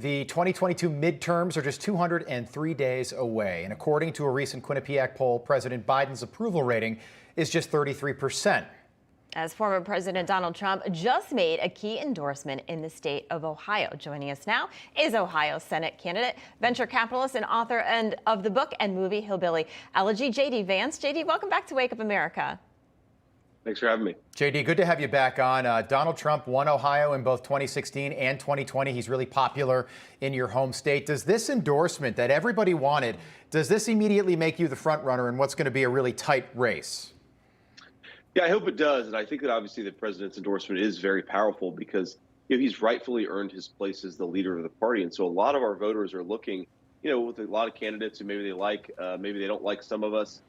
The 2022 midterms are just 203 days away, and according to a recent Quinnipiac poll, President Biden's approval rating is just 33%. As former President Donald Trump just made a key endorsement in the state of Ohio. Joining us now is Ohio Senate candidate, venture capitalist, and author of the book and movie Hillbilly Elegy, JD Vance. JD, welcome back to Wake Up America. Thanks for having me. JD, good to have you back on. Donald Trump won Ohio in both 2016 and 2020. He's really popular in your home state. Does this endorsement that everybody wanted, does this immediately make you the front runner in what's going to be a really tight race? Yeah, I hope it does. And I think that obviously the president's endorsement is very powerful because he's rightfully earned his place as the leader of the party. And so a lot of our voters are looking, with a lot of candidates who maybe they like, maybe they don't like some of us.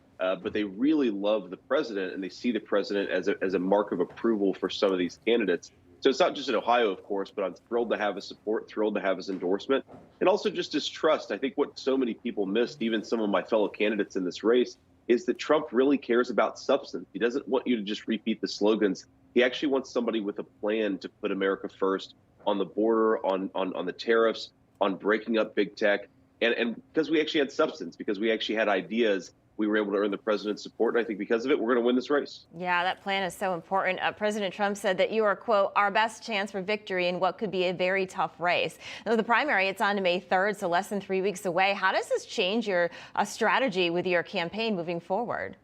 But they really love the president, and they see the president as a mark of approval for some of these candidates. So it's not just in Ohio, of course, but I'm thrilled to have his support, thrilled to have his endorsement, and also just his trust. I think what so many people missed, even some of my fellow candidates in this race, is that Trump really cares about substance. He doesn't want you to just repeat the slogans. He actually wants somebody with a plan to put America first on the border, on the tariffs, on breaking up big tech, and because we actually had substance, because we actually had ideas, we were able to earn the president's support. And I think because of it, we're going to win this race. Yeah, that plan is so important. President Trump said that you are, quote, our best chance for victory in what could be a very tough race. Now, the primary, it's on to May 3rd, so less than 3 weeks away. How does this change your strategy with your campaign moving forward?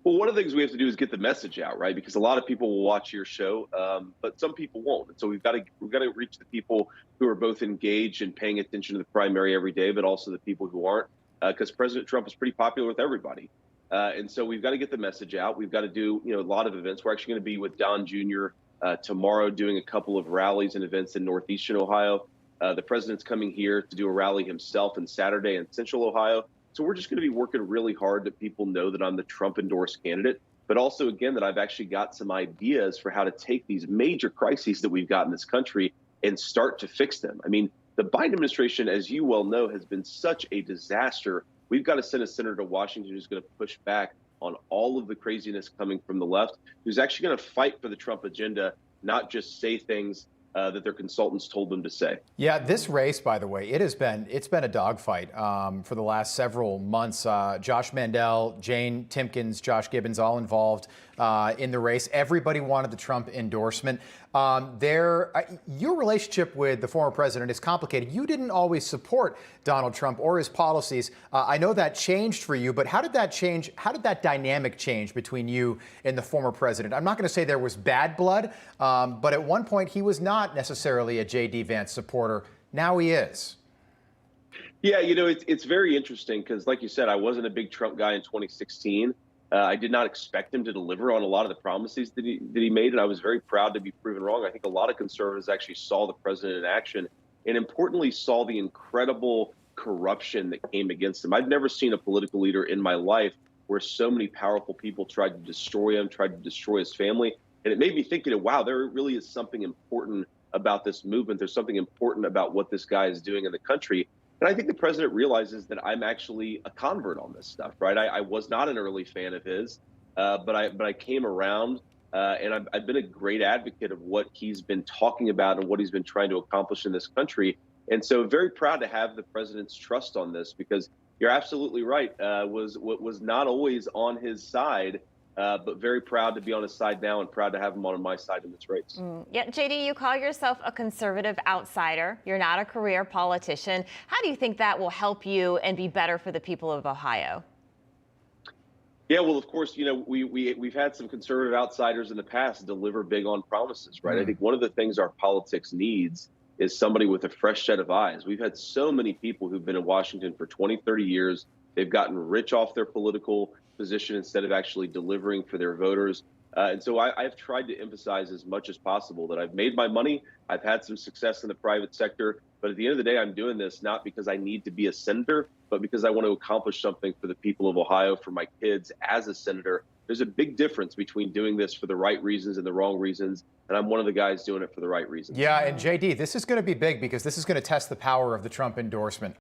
Well, one of the things we have to do is get the message out, right? Because a lot of people will watch your show, but some people won't. And so we've got to reach the people who are both engaged and paying attention to the primary every day, but also the people who aren't. Because President Trump is pretty popular with everybody. And so we've got to get the message out. We've got to do a lot of events. We're actually going to be with Don Jr. Tomorrow doing a couple of rallies and events in northeastern Ohio. The president's coming here to do a rally himself on Saturday in central Ohio. So we're just going to be working really hard that people know that I'm the Trump endorsed candidate, but also, again, that I've actually got some ideas for how to take these major crises that we've got in this country and start to fix them. I mean, the Biden administration, as you well know, has been such a disaster. We've got to send a senator to Washington who's going to push back on all of the craziness coming from the left, who's actually going to fight for the Trump agenda, not just say things that their consultants told them to say. Yeah, this race, by the way, it's been a dogfight for the last several months. Josh Mandel, Jane Timkins, Josh Gibbons, all involved in the race. Everybody wanted the Trump endorsement. Your relationship with the former president is complicated. You didn't always support Donald Trump or his policies. I know that changed for you, but how did that change? How did that dynamic change between you and the former president? I'm not going to say there was bad blood, but at one point he was not necessarily a JD Vance supporter. Now he is. Yeah, it's very interesting because, like you said, I wasn't a big Trump guy in 2016. I did not expect him to deliver on a lot of the promises that he made, and I was very proud to be proven wrong. I think a lot of conservatives actually saw the president in action and, importantly, saw the incredible corruption that came against him. I've never seen a political leader in my life where so many powerful people tried to destroy him, tried to destroy his family. And it made me think, wow, there really is something important about this movement. There's something important about what this guy is doing in the country. And I think the president realizes that I'm actually a convert on this stuff, right? I was not an early fan of his, but I came around, and I've been a great advocate of what he's been talking about and what he's been trying to accomplish in this country. And so very proud to have the president's trust on this, because you're absolutely right, was not always on his side. But very proud to be on his side now and proud to have him on my side in this race. Yeah, JD, you call yourself a conservative outsider. You're not a career politician. How do you think that will help you and be better for the people of Ohio? Yeah, well, of course, we've had some conservative outsiders in the past deliver big on promises, right? I think one of the things our politics needs is somebody with a fresh set of eyes. We've had so many people who've been in Washington for 20, 30 years. They've gotten rich off their political position instead of actually delivering for their voters. And so I've tried to emphasize as much as possible that I've made my money. I've had some success in the private sector. But at the end of the day, I'm doing this not because I need to be a senator, but because I want to accomplish something for the people of Ohio, for my kids as a senator. There's a big difference between doing this for the right reasons and the wrong reasons. And I'm one of the guys doing it for the right reasons. Yeah, and JD, this is going to be big because this is going to test the power of the Trump endorsement.